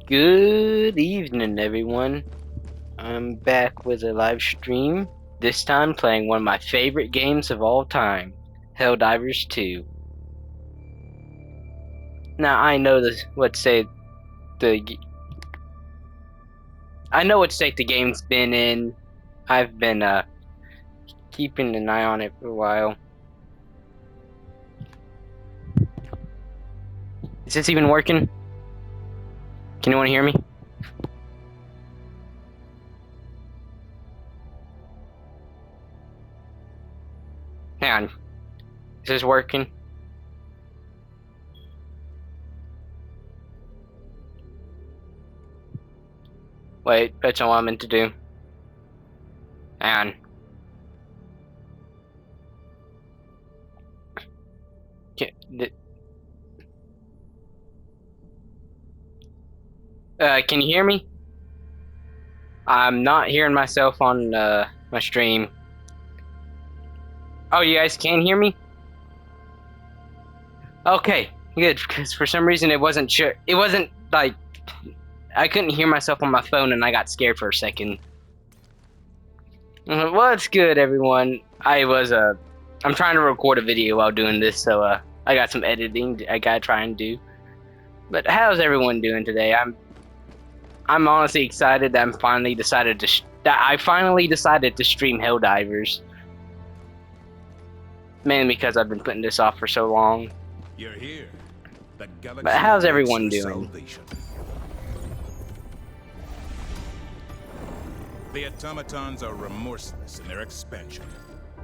Good evening, everyone. I'm back with a live stream, this time playing one of my favorite games of all time, Helldivers 2. Now, I know what state the game's been in. I've been keeping an eye on it for a while. Is this even working? Can anyone hear me? Hang on. Is this working? Wait, that's not what I meant to do. Hang on. Can you hear me? I'm not hearing myself on my stream. Oh, you guys can hear me? Okay, good, because for some reason it wasn't sure. It wasn't like I couldn't hear myself on my phone and I got scared for a second. What's good, everyone? I'm trying to record a video while doing this, so I got some editing I gotta try and do. But how's everyone doing today? I'm honestly excited that I finally decided to stream Helldivers. Mainly because I've been putting this off for so long. You're here. But how's everyone doing? The automatons are remorseless in their expansion.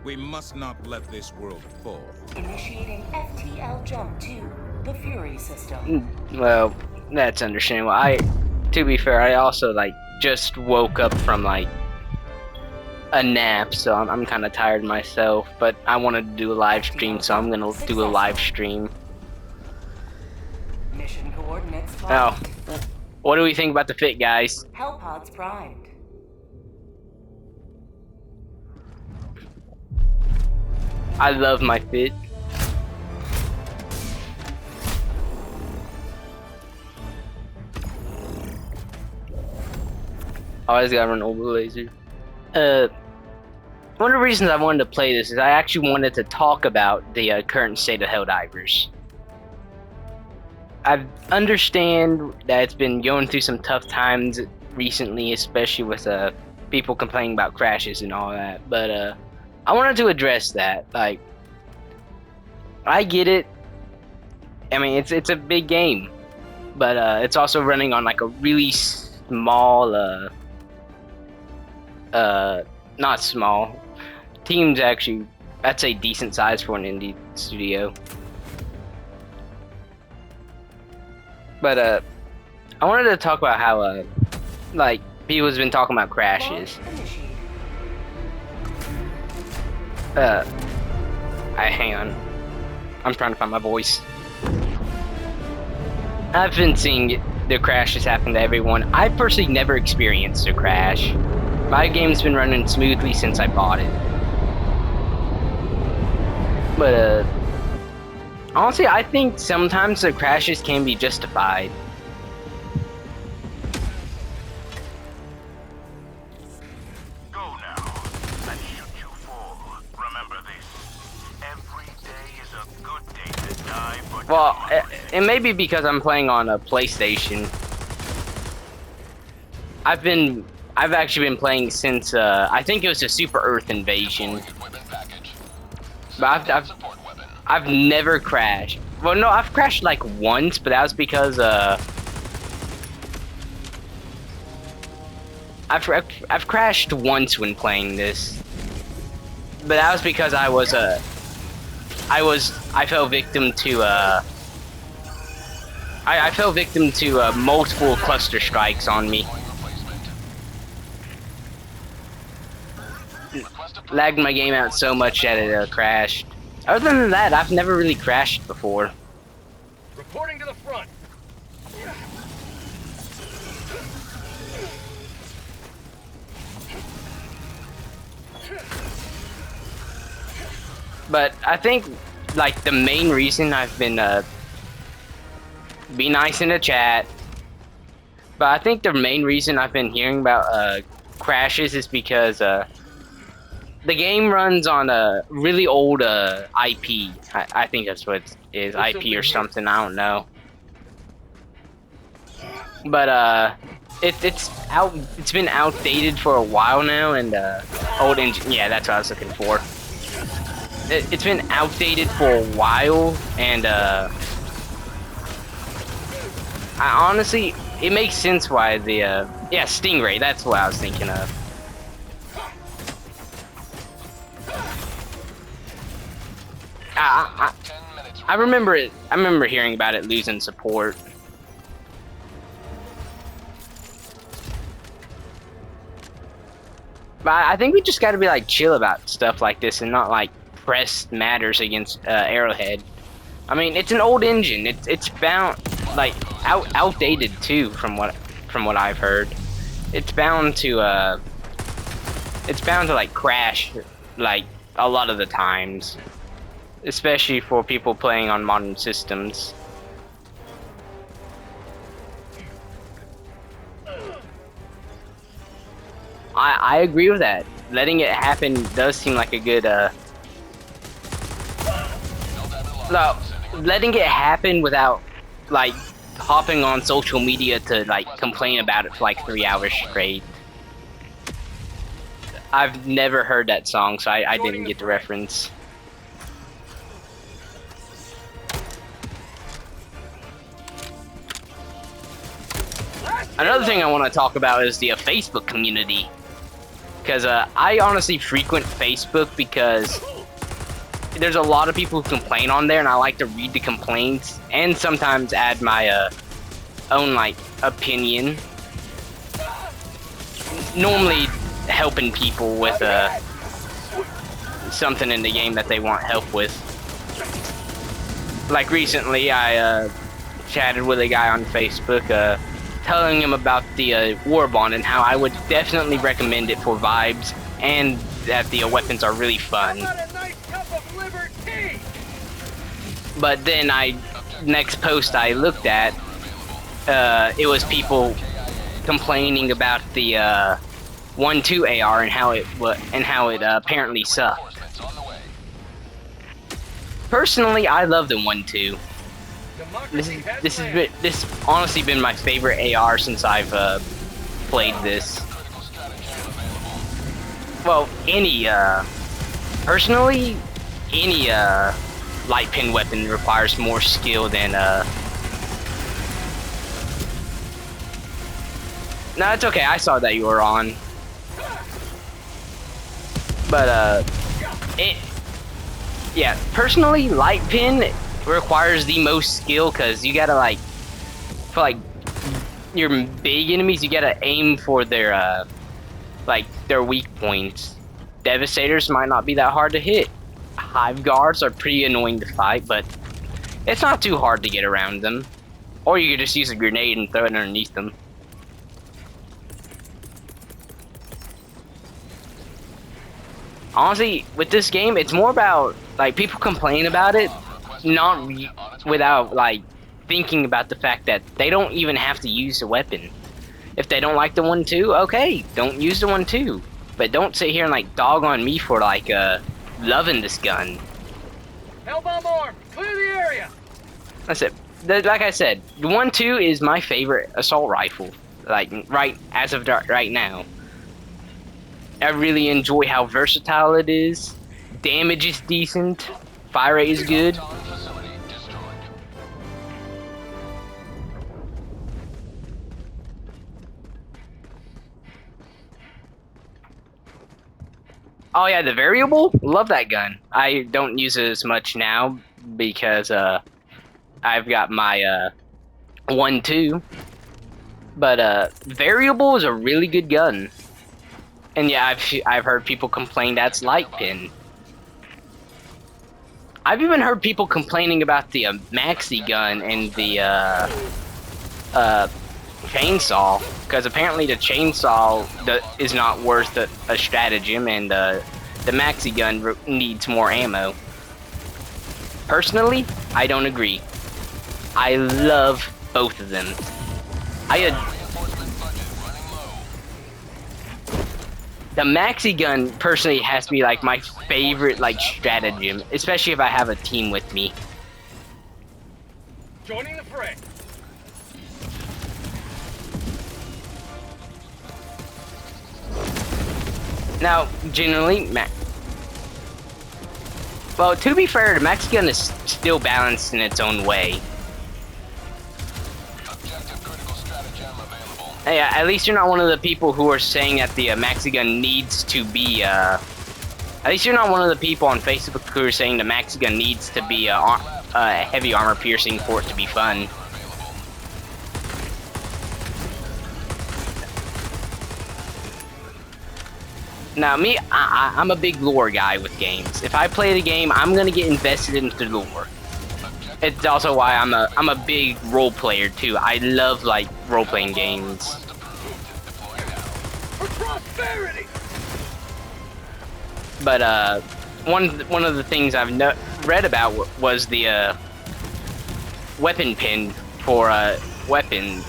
We must not let this world fall. Initiating FTL jump to the Fury system. Well, that's understandable. To be fair, I also just woke up from a nap, so I'm kind of tired myself. But I wanted to do a live stream, so I'm gonna do a live stream. Mission coordinates. Oh, what do we think about the fit, guys? Hell pods primed. I love my fit. Always gotta run over laser. One of the reasons I wanted to play this is I actually wanted to talk about the current state of Helldivers. I understand that it's been going through some tough times recently, especially with people complaining about crashes and all that, but I wanted to address that. I get it. I mean, it's a big game, but it's also running on a really small, not small. Team's actually, I'd say, decent size for an indie studio. But I wanted to talk about how people's been talking about crashes. Hang on. I'm trying to find my voice. I've been seeing the crashes happen to everyone. I personally never experienced a crash. My game's been running smoothly since I bought it. But honestly, I think sometimes the crashes can be justified. Well, it may be because I'm playing on a PlayStation. I've actually been playing since I think it was a Super Earth invasion. But I've never crashed. Well, no, I've crashed once, but that was because I've crashed once when playing this. But that was because I fell victim to I fell victim to multiple cluster strikes on me. Lagged my game out so much that it crashed. Other than that, I've never really crashed before. Reporting to the front. But I think the main reason I've been be nice in the chat, But I think the main reason I've been hearing about crashes is because the game runs on a really old IP. I think that's what it is, There's IP or something something. I don't know. But it's been outdated for a while now, and old engine. Yeah, that's what I was looking for. It's been outdated for a while, and I honestly, it makes sense why the yeah, Stingray. That's what I was thinking of. I remember it. I remember hearing about it losing support. But I think we just got to be like chill about stuff like this and not like press matters against Arrowhead. I mean, it's an old engine. It's bound like outdated too, from what I've heard. It's bound to like crash like a lot of the times, especially for people playing on modern systems. I agree with that. Letting it happen does seem like a good no, letting it happen without like hopping on social media to like complain about it for like 3 hours straight. I've never heard that song, so I didn't get the reference. Another thing I want to talk about is the Facebook community. Because I honestly frequent Facebook because there's a lot of people who complain on there, and I like to read the complaints and sometimes add my own like opinion. Normally helping people with something in the game that they want help with. Like recently, I chatted with a guy on Facebook, telling him about the War Bond and how I would definitely recommend it for vibes, and that the weapons are really fun. But then next post I looked at, it was people complaining about the 1.2 AR and how it apparently sucked. Personally, I love the 1.2. This has honestly been my favorite AR since I've played this. Well, personally, any light pin weapon requires more skill than No, it's okay. I saw that you were on. But yeah, personally, light pin requires the most skill, because you gotta like, for like your big enemies, you gotta aim for their like their weak points. Devastators might not be that hard to hit. Hive guards are pretty annoying to fight, but it's not too hard to get around them. Or you could just use a grenade and throw it underneath them. Honestly, with this game, it's more about like people complain about it, not without like thinking about the fact that they don't even have to use the weapon. If they don't like the 1.2, okay, don't use the 1.2. But don't sit here and like dog on me for like loving this gun. Hellbomb armed! Clear the area! That's it. Like I said, the 1.2 is my favorite assault rifle. Like as of right now. I really enjoy how versatile it is. Damage is decent. Fire rate is good. Oh yeah, the variable? Love that gun. I don't use it as much now because I've got my 1.2. But variable is a really good gun. And yeah, I've heard people complain that's light pin. I've even heard people complaining about the maxi gun and the chainsaw, because apparently the chainsaw is not worth a stratagem, and the maxi gun needs more ammo. Personally, I don't agree. I love both of them. The maxi gun personally has to be like my favorite like stratagem, especially if I have a team with me. Joining the fray. Now, generally, well, to be fair, the maxi gun is still balanced in its own way. Hey, at least you're not one of the people who are saying that the maxi gun needs to be, at least you're not one of the people on Facebook who are saying the maxi gun needs to be heavy armor piercing for it to be fun. Now, me, I'm a big lore guy with games. If I play the game, I'm gonna get invested into the lore. It's also why I'm a big role player too. I love like role playing games. For prosperity. But one of the things I've read about was the weapon pin for weapons.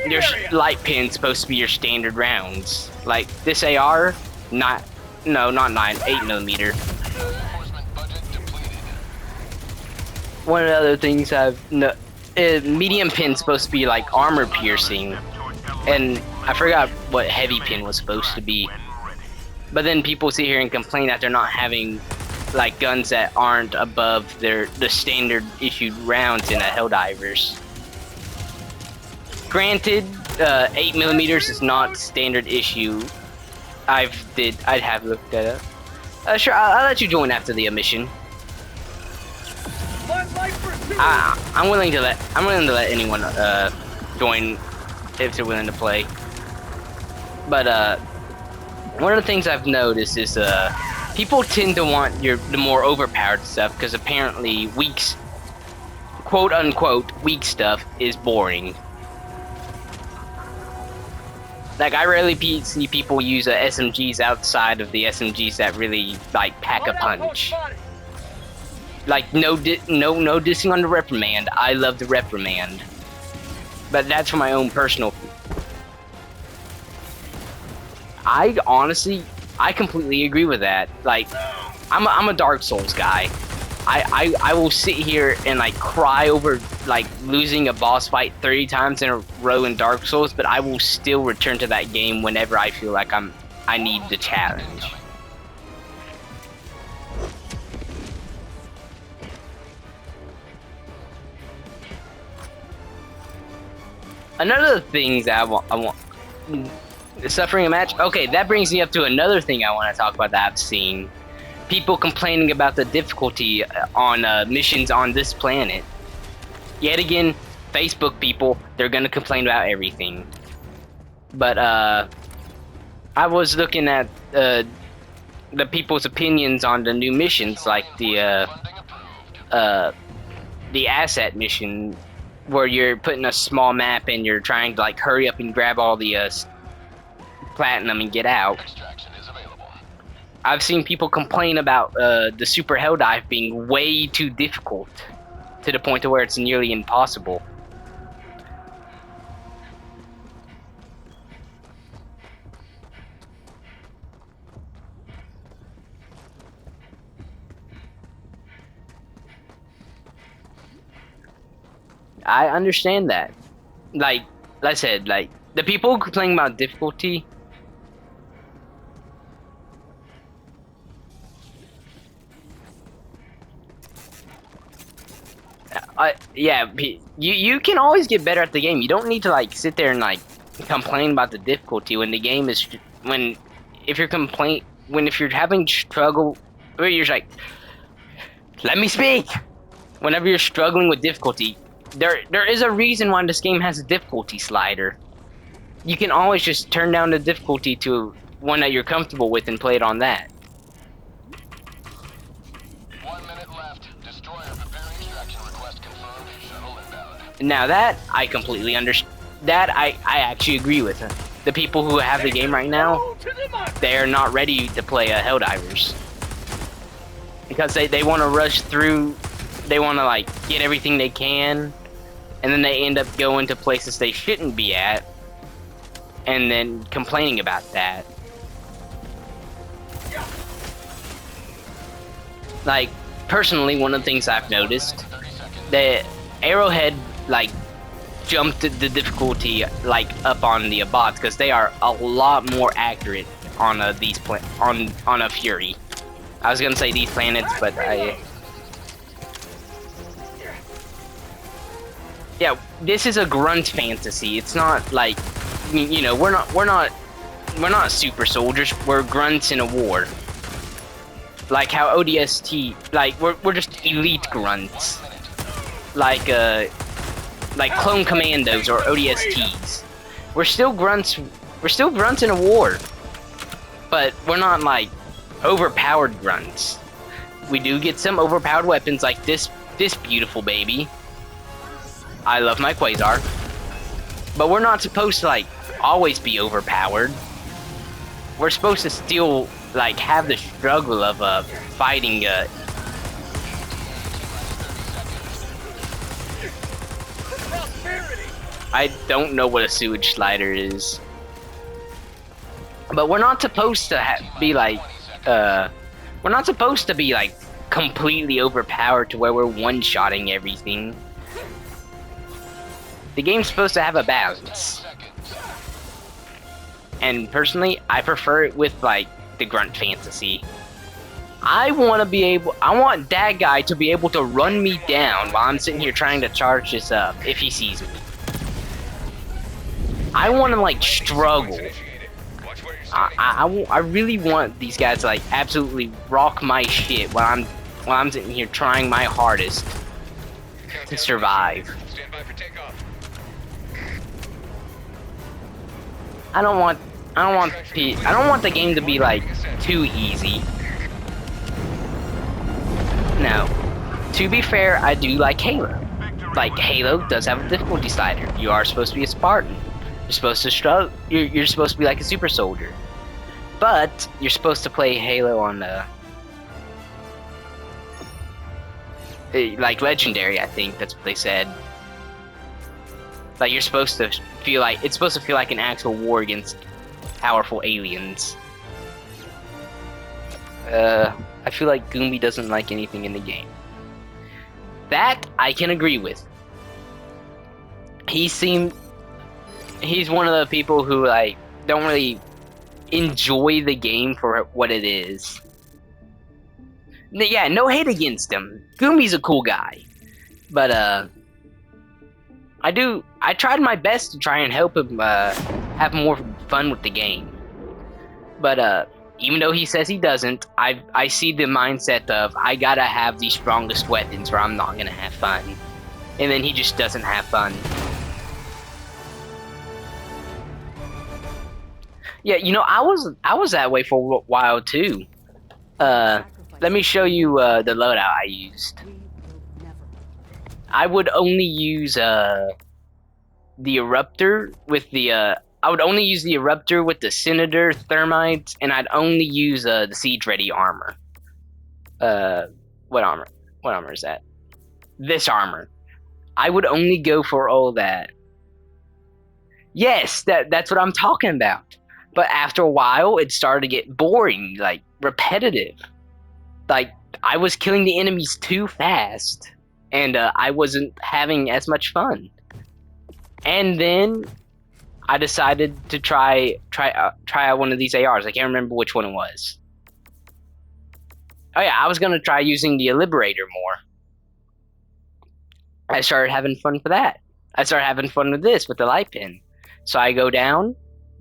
Your light pin's supposed to be your standard rounds. Like this AR, not 8mm. One of the other things medium pin's supposed to be like armor piercing, and I forgot what heavy pin was supposed to be. But then people sit here and complain that they're not having like guns that aren't above the standard issued rounds in a Helldivers. Granted, 8mm is not standard issue. I'd have looked that up. Sure, I'll let you join after the mission. I'm willing to let anyone join if they're willing to play. But one of the things I've noticed is people tend to want the more overpowered stuff because apparently quote unquote weak stuff is boring. Like I rarely see people use SMGs outside of the SMGs that really like pack a punch. Like no dissing on the reprimand. I love the reprimand, but that's for my own personal. I completely agree with that. Like, I'm a Dark Souls guy. I will sit here and like cry over like losing a boss fight 30 times in a row in Dark Souls, but I will still return to that game whenever I feel like I need the challenge. Another of the things that I want suffering a match. Okay, that brings me up to another thing I want to talk about that I've seen. People complaining about the difficulty on missions on this planet. Yet again, Facebook people, they're gonna complain about everything. But I was looking at the people's opinions on the new missions, like the asset mission, where you're putting a small map and you're trying to like hurry up and grab all the platinum and get out. I've seen people complain about the Super Hell Dive being way too difficult, to the point to where it's nearly impossible. I understand that. Like I said, like the people complaining about difficulty. Yeah, you can always get better at the game. You don't need to like sit there and like complain about the difficulty when the game is if you're having struggle, or you're like, let me speak. Whenever you're struggling with difficulty, there is a reason why this game has a difficulty slider. You can always just turn down the difficulty to one that you're comfortable with and play it on that. Now that I completely understand, that I actually agree with. The people who have the game right now, they're not ready to play Helldivers. Because they want to rush through, they want to like get everything they can, and then they end up going to places they shouldn't be at. and then complaining about that. Like, personally, one of the things I've noticed, that Arrowhead, like, jumped the difficulty, like, up on the bots, because they are a lot more accurate on on a Fury. I was gonna say these planets, but yeah, this is a grunt fantasy. It's not like, you know, we're not super soldiers. We're grunts in a war. Like how ODST, like we're just elite grunts. Like clone commandos or ODSTs. We're still grunts. We're still grunts in a war, but we're not like overpowered grunts. We do get some overpowered weapons like this beautiful baby. I love my Quasar, but we're not supposed to like always be overpowered. We're supposed to still like have the struggle of fighting I don't know what a sewage slider is, but we're not supposed to be like we're not supposed to be like completely overpowered to where we're one-shotting everything. The game's supposed to have a balance, and personally I prefer it with like the grunt fantasy. I want that guy to be able to run me down while I'm sitting here trying to charge this up if he sees me. I want to like struggle. I really want these guys to like absolutely rock my shit while I'm sitting here trying my hardest to survive. I don't want the game to be like too easy. No. To be fair, I do like Halo. Like Halo does have a difficulty slider. You are supposed to be a Spartan. You're supposed to struggle. You're supposed to be like a super soldier. But you're supposed to play Halo on like legendary. I think that's what they said. Like you're supposed to feel like it's supposed to feel like an actual war against powerful aliens. I feel like Goombie doesn't like anything in the game. That I can agree with. He's one of the people who like don't really enjoy the game for what it is. Yeah, no hate against him. Goombie's a cool guy. But I tried my best to try and help him have more fun with the game. But even though he says he doesn't, I see the mindset of I gotta have the strongest weapons or I'm not gonna have fun. And then he just doesn't have fun. Yeah, you know, I was that way for a while too. Let me show you the loadout I used. I would only use the Eruptor with the I would only use the Eruptor with the Senator Thermites, and I'd only use the Siege Ready armor. What armor? What armor is that? This armor. I would only go for all that. Yes, that's what I'm talking about. But after a while, it started to get boring, like repetitive. Like I was killing the enemies too fast, and I wasn't having as much fun. And then I decided to try out one of these ARs. I can't remember which one it was. Oh yeah, I was gonna try using the Liberator more. I started having fun for that. I started having fun with this, with the light pin. So I go down,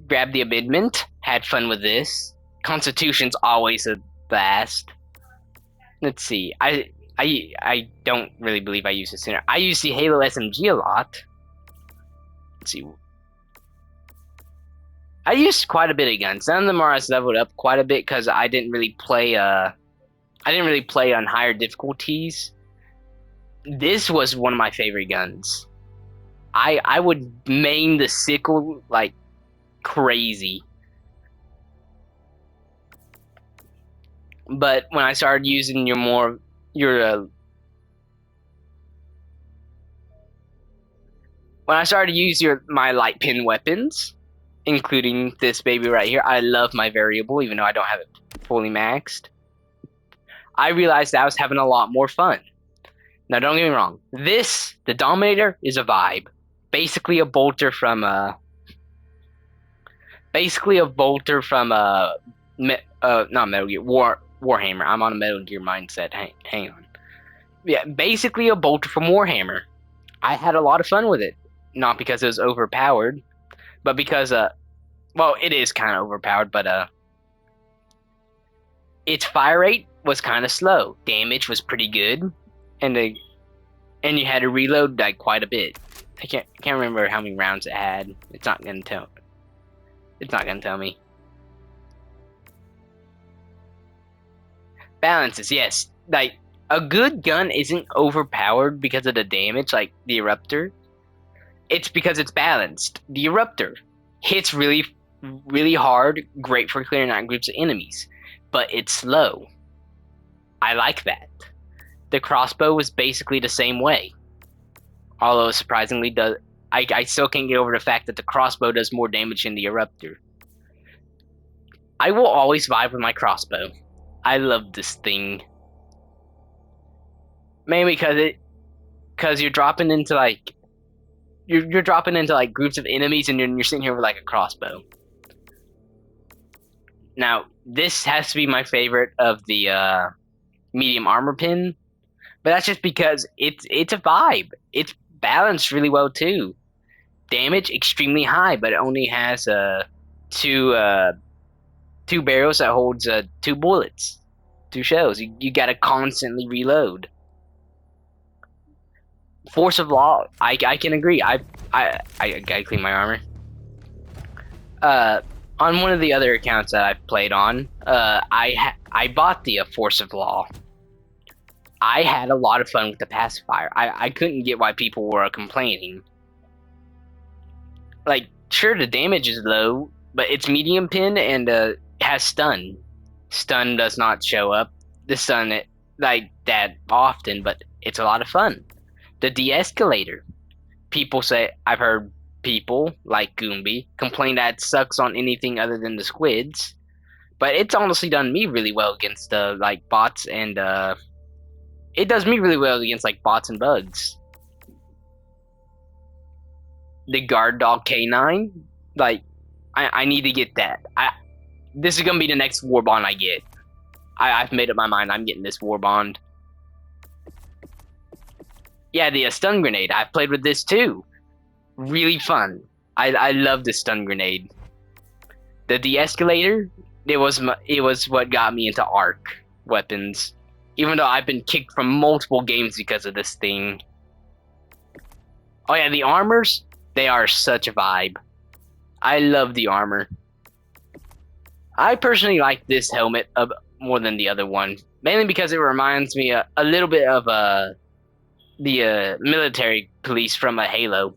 grab the amendment, had fun with this. Constitution's always a blast. Let's see. I don't really believe I use the center. I use the Halo SMG a lot. Let's see. I used quite a bit of guns. None of them are as leveled up quite a bit because I didn't really play on higher difficulties. This was one of my favorite guns. I would main the sickle like crazy. But when I started using when I started to use my light pin weapons including this baby right here. I love my variable, even though I don't have it fully maxed. I realized I was having a lot more fun. Now, don't get me wrong. The Dominator is a vibe. Basically a bolter from not Metal Gear, Warhammer. I'm on a Metal Gear mindset. Hang on. Yeah, basically a bolter from Warhammer. I had a lot of fun with it. Not because it was overpowered, but because well, it is kind of overpowered, but its fire rate was kind of slow. Damage was pretty good, and you had to reload like quite a bit. I can't remember how many rounds it had. It's not gonna tell me. Balances, yes. Like a good gun isn't overpowered because of the damage, like the Eruptor. It's because it's balanced. The Eruptor hits really, really hard, great for clearing out groups of enemies, but it's slow. I like that. The crossbow was basically the same way. Although surprisingly I still can't get over the fact that the crossbow does more damage than the Eruptor. I will always vibe with my crossbow. I love this thing. Mainly because you're dropping into like you're dropping into like groups of enemies and you're sitting here with like a crossbow. Now, this has to be my favorite of the medium armor pin, but that's just because it's a vibe. It's balanced really well too. Damage extremely high, but it only has two barrels that holds 2 bullets, 2 shells. You gotta constantly reload. Force of Law, I can agree. I gotta clean my armor. On one of the other accounts that I've played on, I bought the Force of Law. I had a lot of fun with the pacifier. I couldn't get why people were complaining. Like, sure, the damage is low, but it's medium pin and has stun. Stun does not show up. The stun like that often, but it's a lot of fun. The de-escalator. I've heard people like Goomby complain that it sucks on anything other than the squids, but it's honestly done me really well against like bots and it does me really well against like bots and bugs. The guard dog K9, like I need to get that. This is gonna be the next war bond I get. I've made up my mind. I'm getting this war bond. Yeah, the stun grenade. I've played with this too. Really fun. I love the stun grenade. The de-escalator, it was what got me into arc weapons. Even though I've been kicked from multiple games because of this thing. Oh yeah, the armors, they are such a vibe. I love the armor. I personally like this helmet more than the other one. Mainly because it reminds me a little bit of the military police from Halo.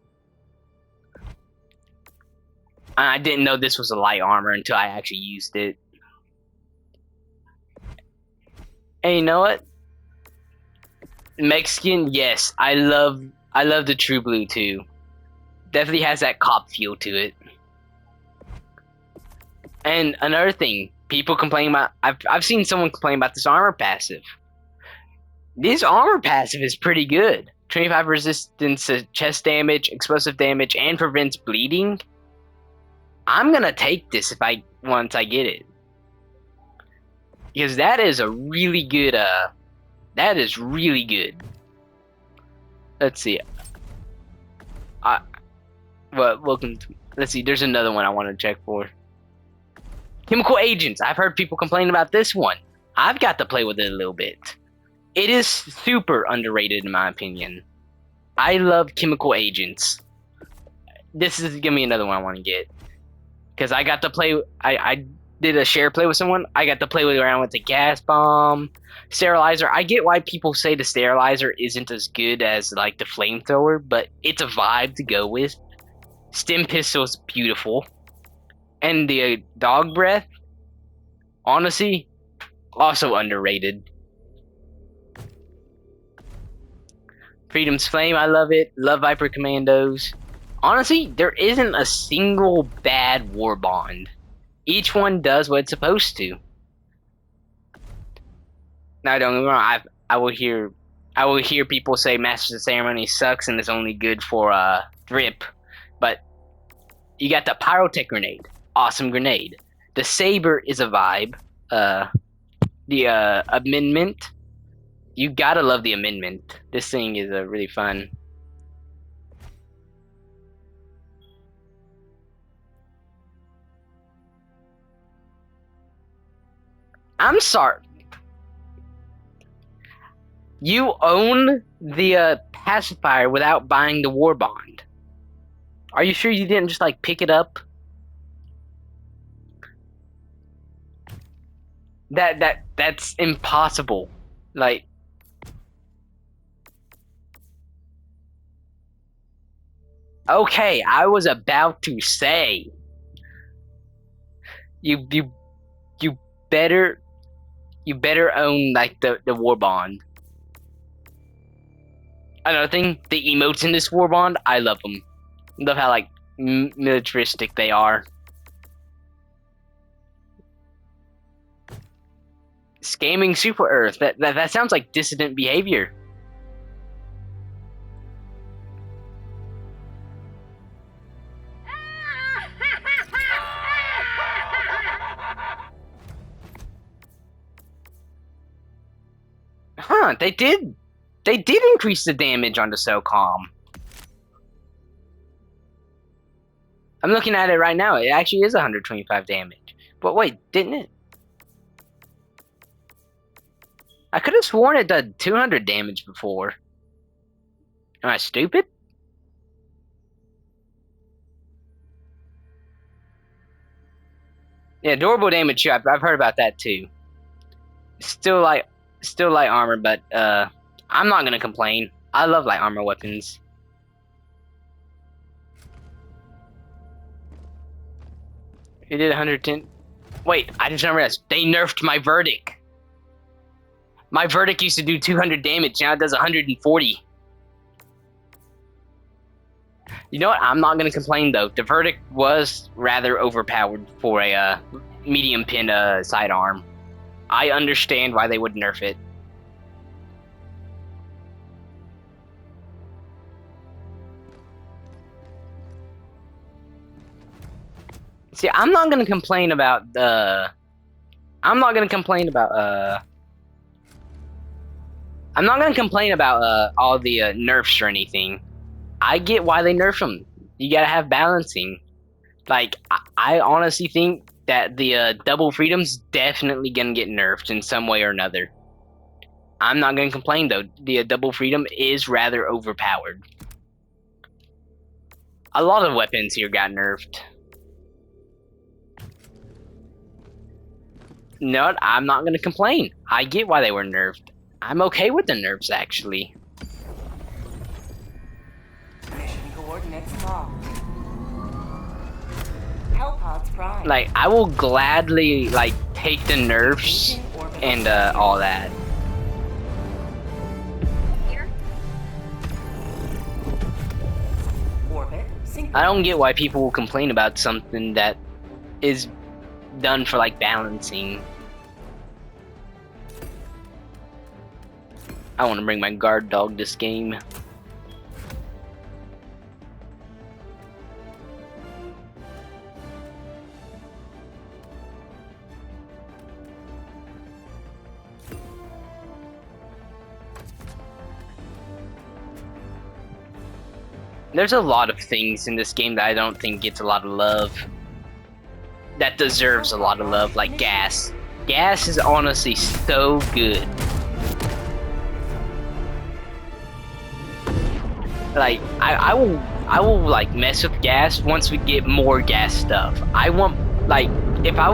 I didn't know this was a light armor until I actually used it. And you know what? Mexican, yes, I love the True Blue too. Definitely has that cop feel to it. And another thing, people complain about. I've seen someone complain about this armor passive. This armor passive is pretty good. 25 resistance to chest damage, explosive damage, and prevents bleeding. I'm gonna take this once I get it, because that is a really good. That is really good. Let's see. Let's see. There's another one I want to check for. Chemical agents. I've heard people complain about this one. I've got to play with it a little bit. It is super underrated in my opinion. I love chemical agents. This is gonna be another one I want to get. Because I got to play, I did a share play with someone. I got to play around with the gas bomb, sterilizer. I get why people say the sterilizer isn't as good as like the flamethrower, but it's a vibe to go with. Stim pistol is beautiful. And the dog breath, honestly, also underrated. Freedom's Flame, I love it. Love Viper Commandos. Honestly, there isn't a single bad war bond. Each one does what it's supposed to. Now, don't get me wrong. I will hear people say Masters of Ceremony sucks and is only good for drip, but you got the Pyrotech grenade, awesome grenade. The Saber is a vibe. The amendment, you gotta love the amendment. This thing is really fun. I'm sorry. You own the pacifier without buying the war bond. Are you sure you didn't just like pick it up? That's impossible. Like, okay, I was about to say you better own like the war bond. Another thing, the emotes in this war bond, I love them. Love how like militaristic they are. Scamming Super Earth. That sounds like dissident behavior. Huh, they did increase the damage on the SOCOM. I'm looking at it right now. It actually is 125 damage. But wait, didn't it? I could have sworn it did 200 damage before. Am I stupid? Yeah, durable damage too. I've heard about that too. Still light armor, but I'm not gonna complain. I love light armor weapons. It did 110. Wait, I just realized they nerfed my verdict. My verdict used to do 200 damage, now it does 140. You know what? I'm not gonna complain though. The verdict was rather overpowered for a medium pin sidearm. I understand why they would nerf it. See, I'm not gonna complain about all the nerfs or anything. I get why they nerf them. You gotta have balancing. Like, I honestly think that the double freedom's definitely gonna get nerfed in some way or another. I'm not gonna complain though. The double freedom is rather overpowered. A lot of weapons here got nerfed. No, I'm not gonna complain. I get why they were nerfed. I'm okay with the nerfs, actually. Mission coordinates locked. Hellpods prime. Like, I will gladly, like, take the nerfs and all that. Here. Orbit. I don't get why people will complain about something that is done for, like, balancing. I want to bring my guard dog this game. There's a lot of things in this game that I don't think gets a lot of love. That deserves a lot of love, like gas. Gas is honestly so good. Like, I will like mess with gas once we get more gas stuff. I want, like, if I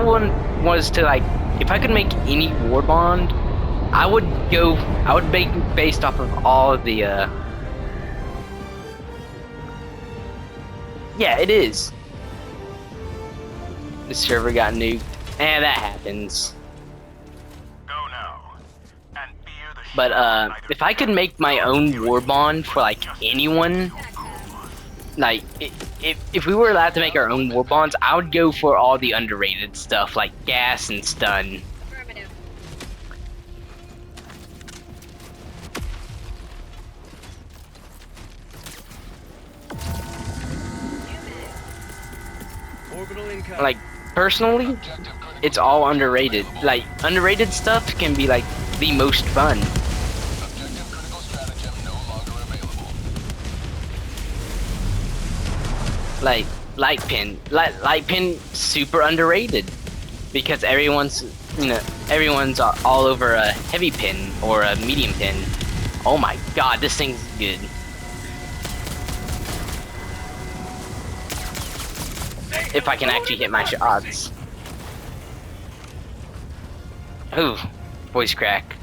could make any war bond, I would make it based off of all of the yeah, it is. The server got nuked. And that happens. Go now and fear the But if I could make my own war bond for like anyone, Like, if we were allowed to make our own war bonds, I would go for all the underrated stuff like gas and stun. Affirmative. Orbital incoming. Like, personally, it's all underrated. Like, underrated stuff can be like the most fun. Objective critical stratagem no longer available. Like light pin super underrated because everyone's all over a heavy pin or a medium pin. Oh my god, this thing's good. If I can actually hit my shots. Ooh, voice crack.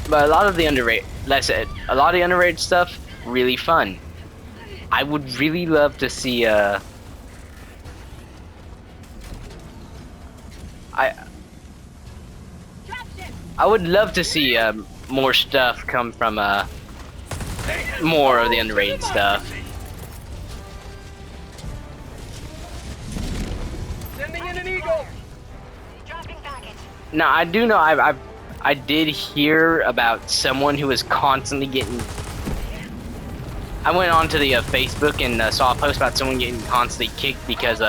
But a lot of the underrated stuff, really fun. I would really love to see I would love to see more stuff come from more of the underrated stuff. Sending in an eagle. Dropping package. Now I do know I did hear about someone who was constantly getting. I went onto the Facebook and saw a post about someone getting constantly kicked because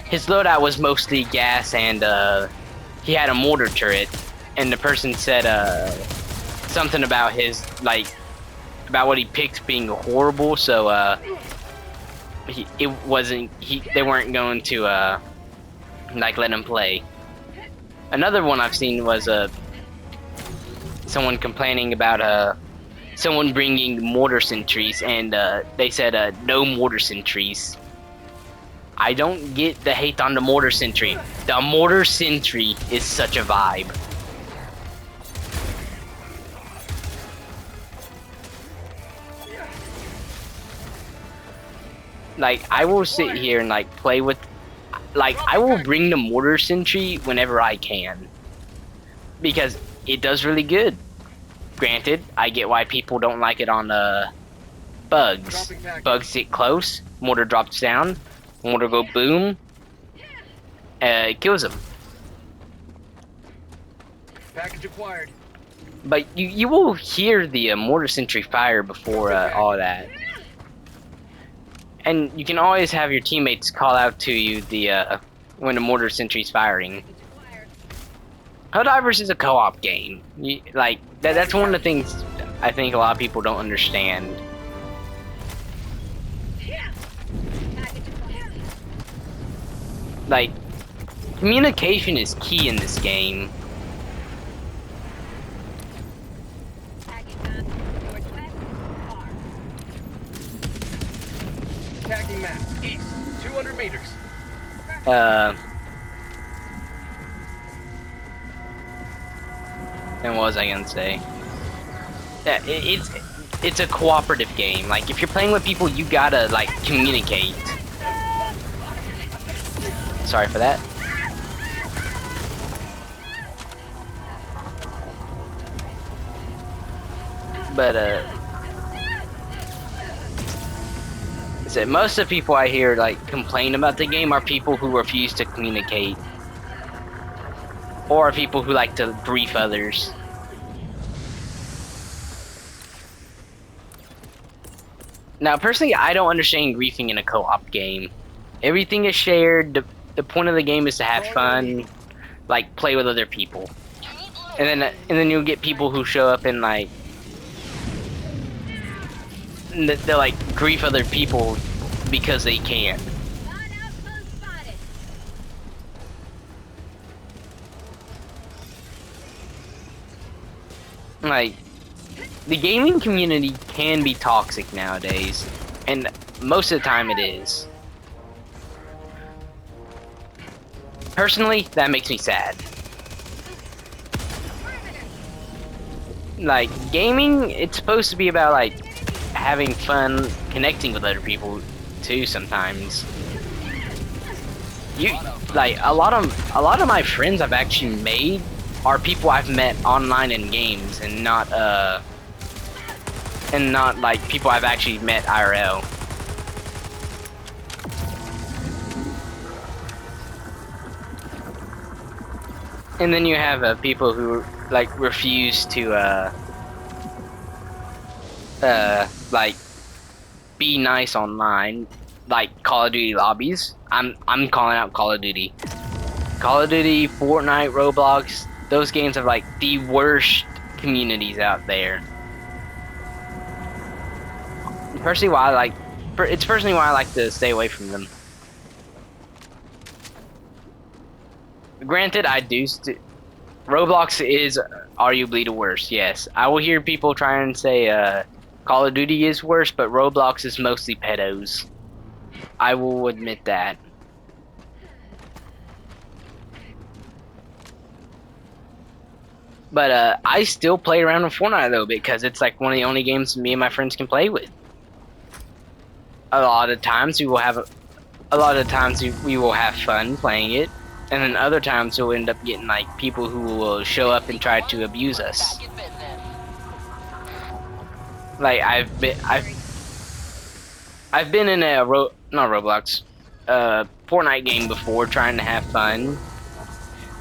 his loadout was mostly gas and he had a mortar turret, and the person said something about his about what he picked being horrible, so they weren't going to let him play. Another one I've seen was someone complaining about someone bringing mortar sentries, and they said no mortar sentries. I don't get the hate on the mortar sentry. The mortar sentry is such a vibe. Like, I will sit here and play with, I will bring the mortar sentry whenever I can, because it does really good. Granted, I get why people don't like it on bugs. Bugs get close, mortar drops down, mortar go boom, it kills them. Package acquired. But you will hear the mortar sentry fire before all that. And you can always have your teammates call out to you when the mortar sentry's firing. Helldivers is a co-op game. That's one of the things I think a lot of people don't understand. Like, communication is key in this game. Tagging map. East. 200 meters. And what was I gonna say? Yeah, it's a cooperative game. Like, if you're playing with people, you gotta communicate. Sorry for that. But most of the people I hear complain about the game are people who refuse to communicate, or people who like to brief others. Now, personally, I don't understand griefing in a co-op game. Everything is shared. The point of the game is to have fun, play with other people, and then you'll get people who show up and they'll grief other people because they can. The gaming community can be toxic nowadays, and most of the time it is. Personally, that makes me sad. Gaming, it's supposed to be about having fun, connecting with other people too sometimes. A lot of my friends I've actually made are people I've met online in games, and not like people I've actually met IRL. And then you have people who like refuse to like be nice online, like Call of Duty lobbies. I'm calling out Call of Duty. Call of Duty, Fortnite, Roblox, those games have like the worst communities out there. Personally, it's personally why I like to stay away from them. Granted, Roblox is arguably the worst, yes. I will hear people try and say Call of Duty is worse, but Roblox is mostly pedos. I will admit that. But I still play around with Fortnite though, because it's like one of the only games me and my friends can play with. A lot of times we will have fun playing it, and then other times we'll end up getting like people who will show up and try to abuse us. Like I've been in a Fortnite game before, trying to have fun.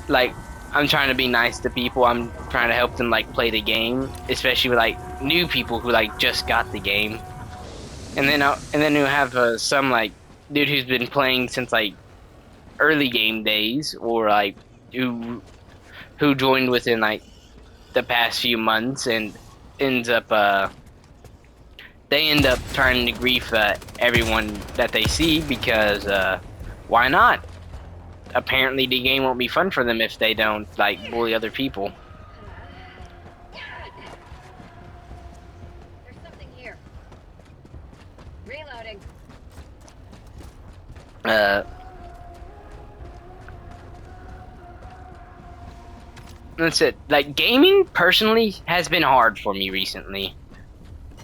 Like I'm trying to be nice to people. I'm trying to help them like play the game, especially with like new people who like just got the game. And then you have some like dude who's been playing since like early game days, or like who joined within like the past few months, and they end up trying to grief everyone that they see, because why not? Apparently the game won't be fun for them if they don't like bully other people. There's something here. Reloading. That's it. Like, gaming personally has been hard for me recently.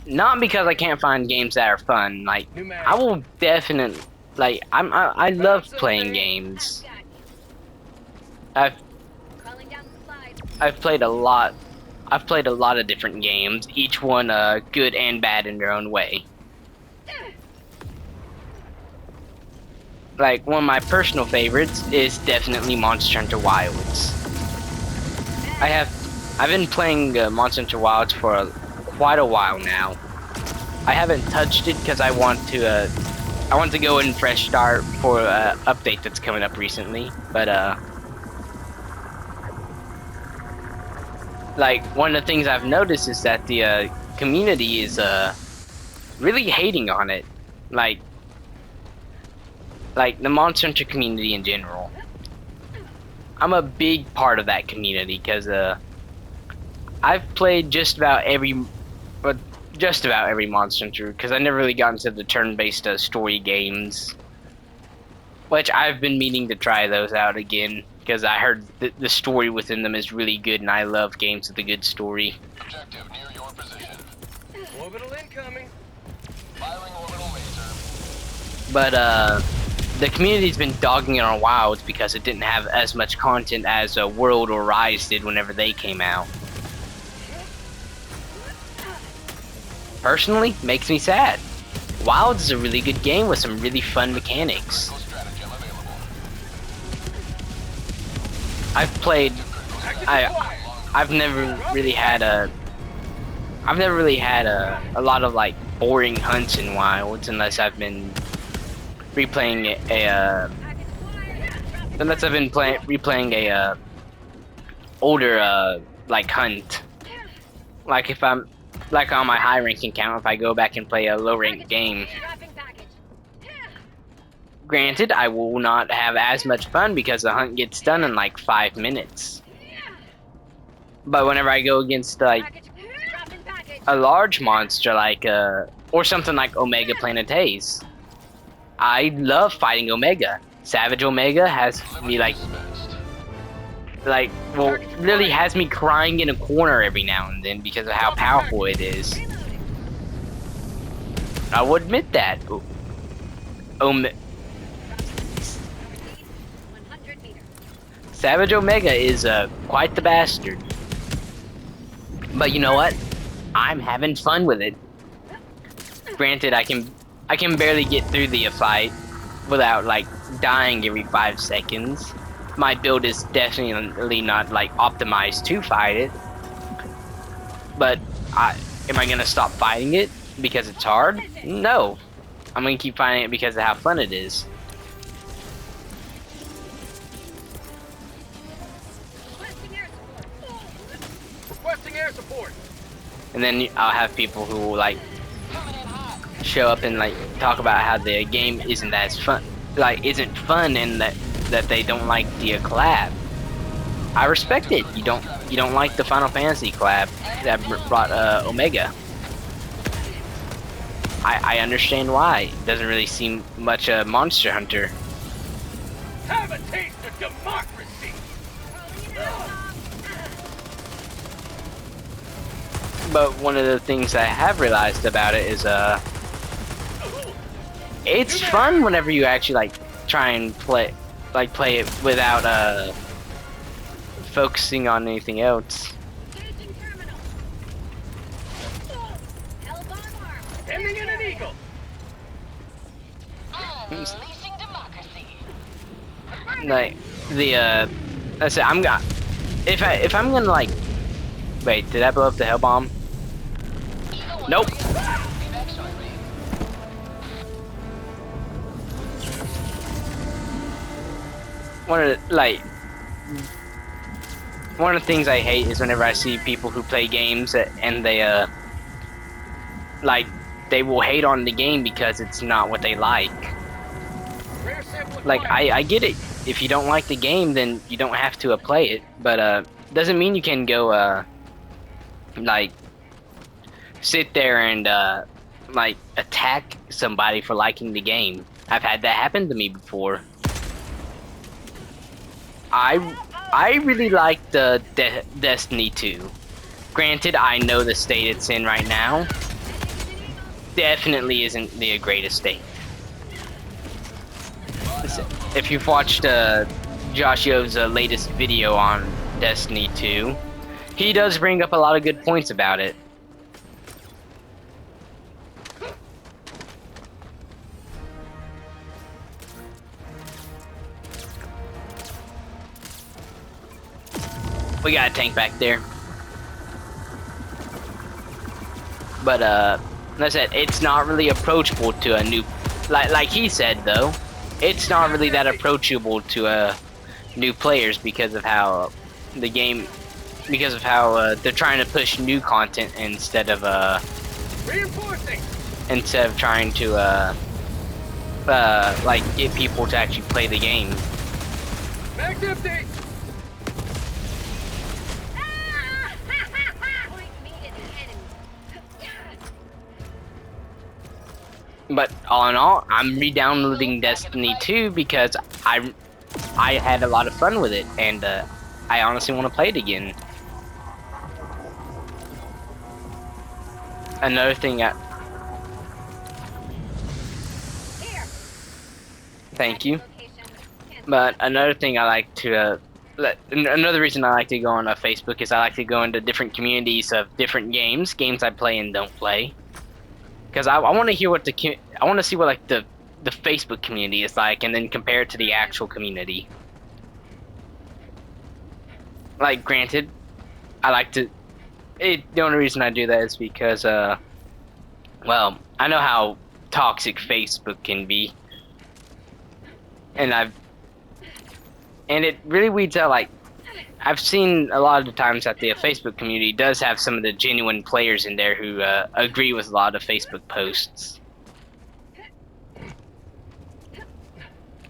Not because I can't find games that are fun. Like, I will definitely, like, I love playing games. I've played a lot. I've played a lot of different games, each one good and bad in their own way. Like, one of my personal favorites is definitely Monster Hunter Wilds. I've been playing Monster Hunter Wilds for quite a while now. I haven't touched it because I want to go in fresh start for an update that's coming up recently. But like, one of the things I've noticed is that the community is really hating on it. Like the Monster Hunter community in general. I'm a big part of that community because I've played just about every Monster Hunter, because I never really got into the turn-based story games, which I've been meaning to try those out again, because I heard the story within them is really good, and I love games with a good story. Objective near your position. Orbital incoming. Firing orbital laser. But the community's been dogging it on Wilds because it didn't have as much content as World or Rise did whenever they came out. Personally, makes me sad. Wilds is a really good game with some really fun mechanics. I've never really had a lot of like boring hunts in Wilds, unless I've been replaying a older like hunt. Like if I'm like on my high ranking count, if I go back and play a low ranked game. Granted, I will not have as much fun because the hunt gets done in like 5 minutes. But whenever I go against like a large monster like or something like Omega Planetes, I love fighting Omega. Savage Omega has me really has me crying in a corner every now and then because of how powerful it is. I will admit that. Savage Omega is quite the bastard. But you know what? I'm having fun with it. Granted, I can barely get through the fight without like dying every 5 seconds. My build is definitely not like optimized to fight it. But am I gonna stop fighting it because it's hard? No. I'm gonna keep fighting it because of how fun it is. Requesting air support. And then I'll have people who will like show up and like talk about how the game isn't as fun, isn't fun, and that they don't like the collab. I respect it. You don't like the Final Fantasy collab that brought Omega. I understand why. It doesn't really seem much Monster Hunter. Have a taste of democracy. But one of the things I have realized about it is it's fun whenever you actually like try and play it without focusing on anything else. Ending in an eagle. Unleashing democracy. Like I said, if I'm gonna like, wait, did I blow up the hell bomb? Nope. One of the things I hate is whenever I see people who play games and they they will hate on the game because it's not what they like. Like I get it. If you don't like the game, then you don't have to play it. But doesn't mean you can go like sit there and like attack somebody for liking the game. I've had that happen to me before. I really like the Destiny 2. Granted, I know the state it's in right now definitely isn't the greatest state. If you've watched Josh Yo's latest video on Destiny 2, he does bring up a lot of good points about it. We got a tank back there. But like I said, it's not really approachable to a new, like he said though, it's not really that approachable to new players because of how the game, because of how they're trying to push new content instead of Reinforcing. instead of trying to like get people to actually play the game. Mag's empty. But all in all, I'm re-downloading Destiny 2 because I had a lot of fun with it, and I honestly want to play it again. Another thing thank you. But another thing I like to another reason I like to go on Facebook is I like to go into different communities of different games I play and don't play. Because I want to hear what I want to see what like the Facebook community is like, and then compare it to the actual community. Like, granted, I like to. The only reason I do that is because, well, I know how toxic Facebook can be, and it really weeds out. Like, I've seen a lot of the times that the Facebook community does have some of the genuine players in there who agree with a lot of Facebook posts.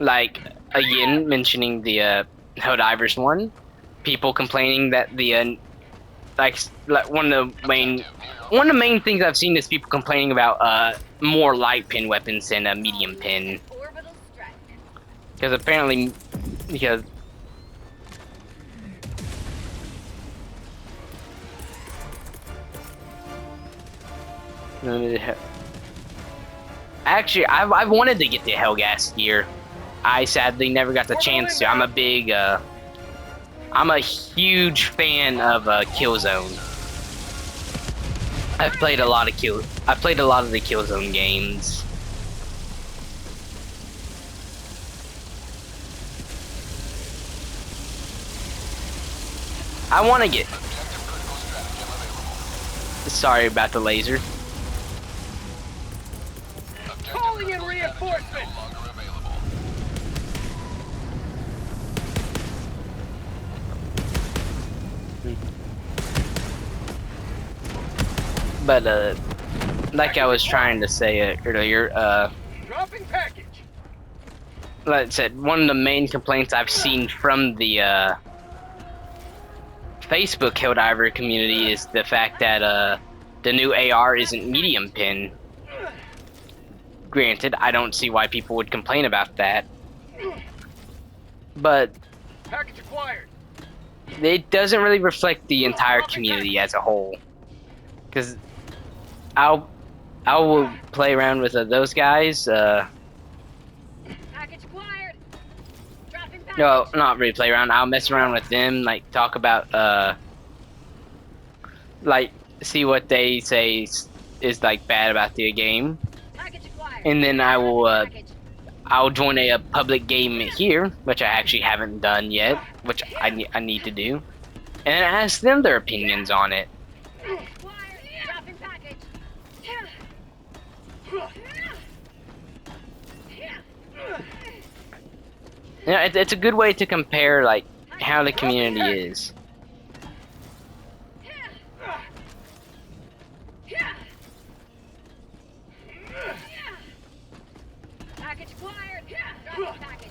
Like, again, mentioning the HELLDIVERS one, people complaining that the like one of the main things I've seen is people complaining about more light pin weapons than a medium pin. Because apparently, actually, I've wanted to get the Hellgas gear. I sadly never got the chance to. I'm a big I'm a huge fan of Killzone. I've played a lot of the Killzone games. I want to get. Sorry about the laser. Calling in reinforcements! No longer available. But like I was trying to say earlier, Dropping package! like I said, one of the main complaints I've seen from the Facebook Helldiver community is the fact that the new AR isn't medium pin. Granted, I don't see why people would complain about that, but Package acquired! it doesn't really reflect the entire community as a whole. Because I will play around with those guys. Package acquired. Dropping package. No, not really play around. I'll mess around with them, like talk about like see what they say is like bad about the game, Package acquired. and then I will Package. I'll join a public game here, which I actually haven't done yet, which I need to do, and ask them their opinions on it. Acquired. Dropping package. Yeah, it's a good way to compare like how the community is. Package acquired. Dropping package.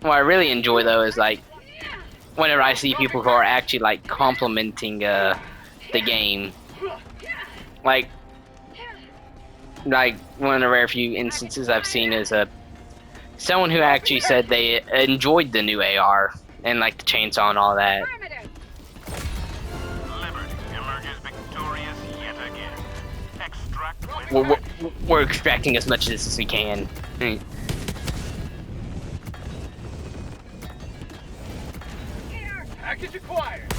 What I really enjoy though is like whenever I see people who are actually like complimenting the game. Like one of the rare few instances I've seen is someone who actually said they enjoyed the new AR and like the chainsaw and all that. Affirmative. Liberty emerges victorious yet again. Extract with We're extracting as much of this as we can. Package acquired!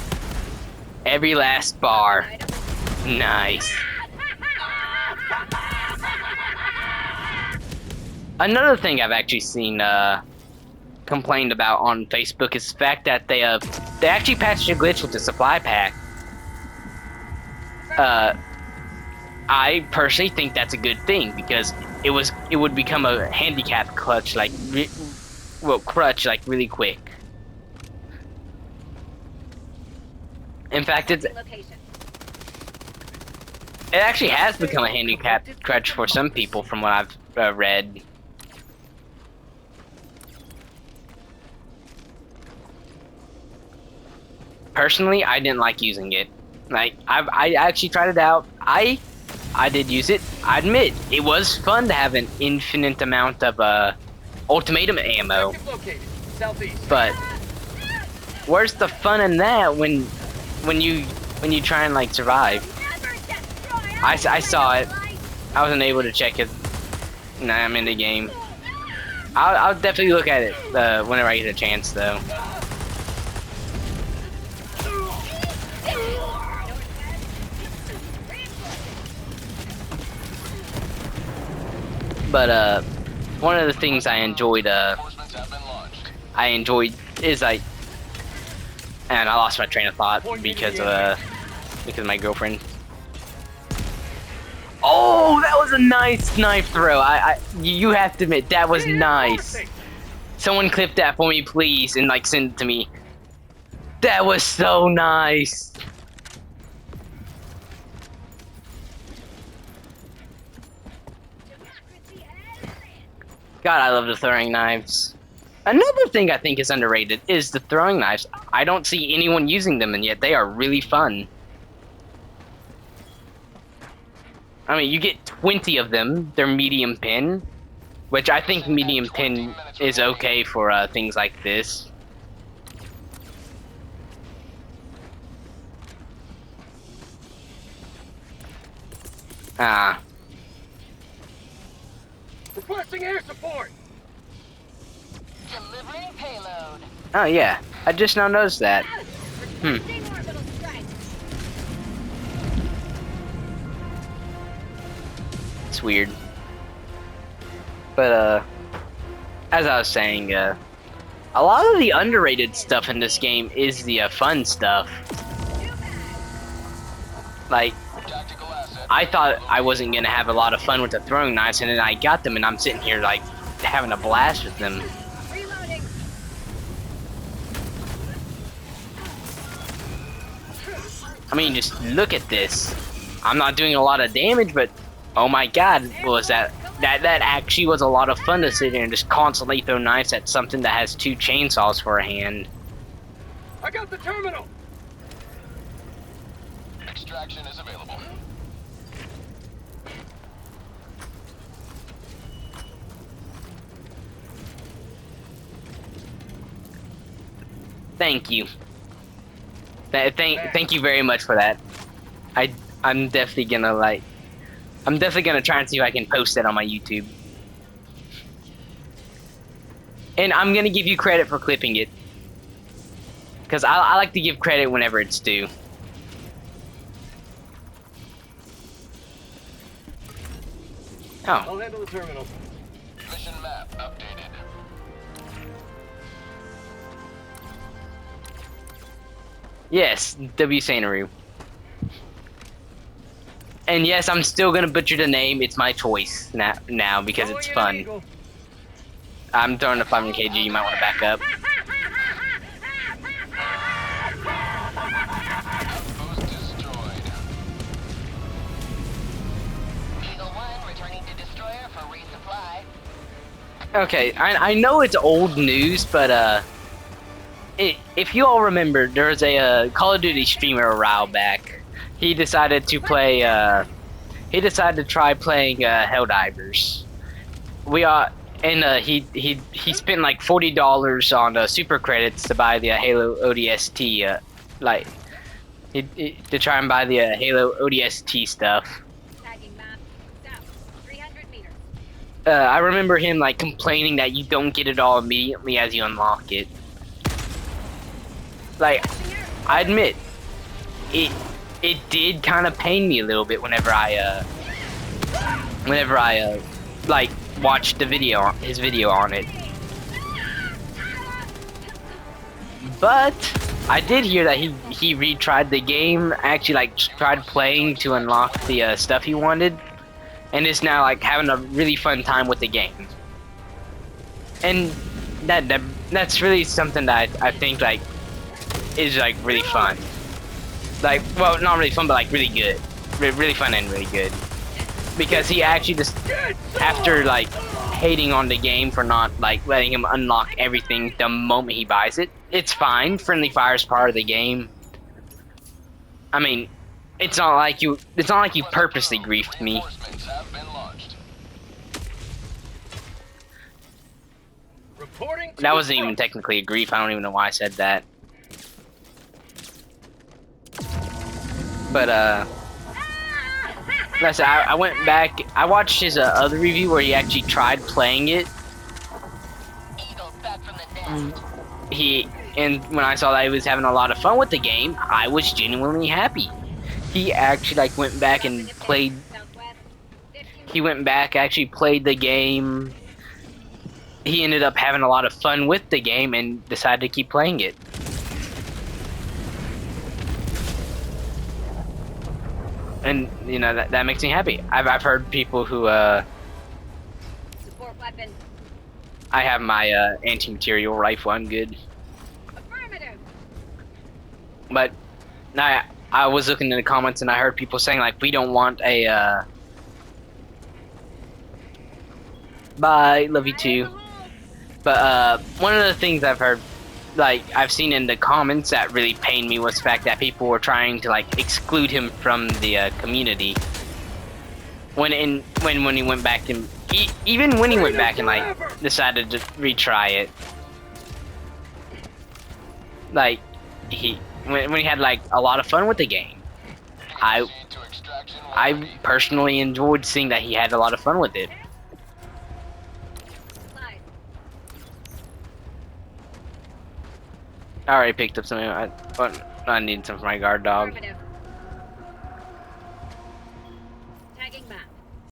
Every last bar. Nice. Another thing I've actually seen complained about on Facebook is the fact that they actually patched a glitch with the supply pack. I personally think that's a good thing because it would become a handicap clutch crutch like really quick. In fact, it Location. actually has become a handicap crutch for some people from what I've read. Personally, I didn't like using it. Like, I actually tried it out. I did use it. I admit, it was fun to have an infinite amount of ultimatum ammo. Active located. Southeast. But where's the fun in that when you try and like survive? I saw it. I wasn't able to check it. Nah, I'm in the game. I'll definitely look at it whenever I get a chance, though. But one of the things I enjoyed Reinforcements have been launched. is like, and I lost my train of thought because of my girlfriend. Oh, that was a nice knife throw. You have to admit that was nice. Someone clip that for me, please, and like send it to me. That was so nice. God, I love the throwing knives. Another thing I think is underrated is the throwing knives. I don't see anyone using them, and yet they are really fun. I mean, you get 20 of them. They're medium pin, which I think medium pin is okay for things like this. Requesting air support. Delivering payload. Oh yeah, I just now noticed that. Requesting orbital strike. It's weird. But as I was saying, a lot of the underrated stuff in this game is the fun stuff. Like, Tactical asset. I thought I wasn't gonna have a lot of fun with the throwing knives, and then I got them, and I'm sitting here like having a blast with them. Reloading. I mean, just look at this. I'm not doing a lot of damage, but oh my god, was that actually was a lot of fun to sit here and just constantly throw knives at something that has 2 chainsaws for a hand. I got the terminal. Extraction is available. Thank you. Thank you very much for that. I'm definitely gonna try and see if I can post that on my YouTube. And I'm gonna give you credit for clipping it. Because I like to give credit whenever it's due. Oh. I'll handle the terminal. Mission map updated. Yes, W. Sanaru. And yes, I'm still gonna butcher the name. It's my choice now because it's fun. I'm throwing a 500 kg. You might want to back up. Outpost destroyed. Eagle 1 returning to destroyer for resupply. Okay, I know it's old news, but if you all remember, there was a Call of Duty streamer a while back. He decided to play. He decided to try playing HELLDIVERs. He spent like $40 on super credits to buy the Halo ODST. To try and buy the Halo ODST stuff. Tagging map. South. 300 meters. I remember him like complaining that you don't get it all immediately as you unlock it. Like, I admit, it did kind of pain me a little bit whenever I like watched his video on it. But I did hear that he retried the game, actually like tried playing to unlock the stuff he wanted, and is now like having a really fun time with the game. And that's really something that I think like is like really fun. Like, well, not really fun, but like really good. Really fun and really good. Because he actually just, after like hating on the game for not like letting him unlock everything the moment he buys it, it's fine. Friendly fire is part of the game. I mean, it's not like you purposely griefed me. Reinforcements have been launched. Reporting. That wasn't even technically a grief. I don't even know why I said that. But listen, I went back. I watched his other review where he actually tried playing it. Eagle back from the nest. And when I saw that he was having a lot of fun with the game, I was genuinely happy. He actually like went back and played. Southwest. 15 He went back, actually played the game. He ended up having a lot of fun with the game and decided to keep playing it. And you know that makes me happy. I've heard people who support weapon. I have my anti-material rifle. I'm good. Affirmative. But I was looking in the comments and I heard people saying like we don't want a bye, love you too. But one of the things I've heard, like I've seen in the comments that really pained me was the fact that people were trying to like exclude him from the community. When he went back and even when he went back and like decided to retry it, like when he had like a lot of fun with the game, Proceed to extraction when I ready. personally enjoyed seeing that he had a lot of fun with it. I already picked up some. I need some for my guard dog. Affirmative.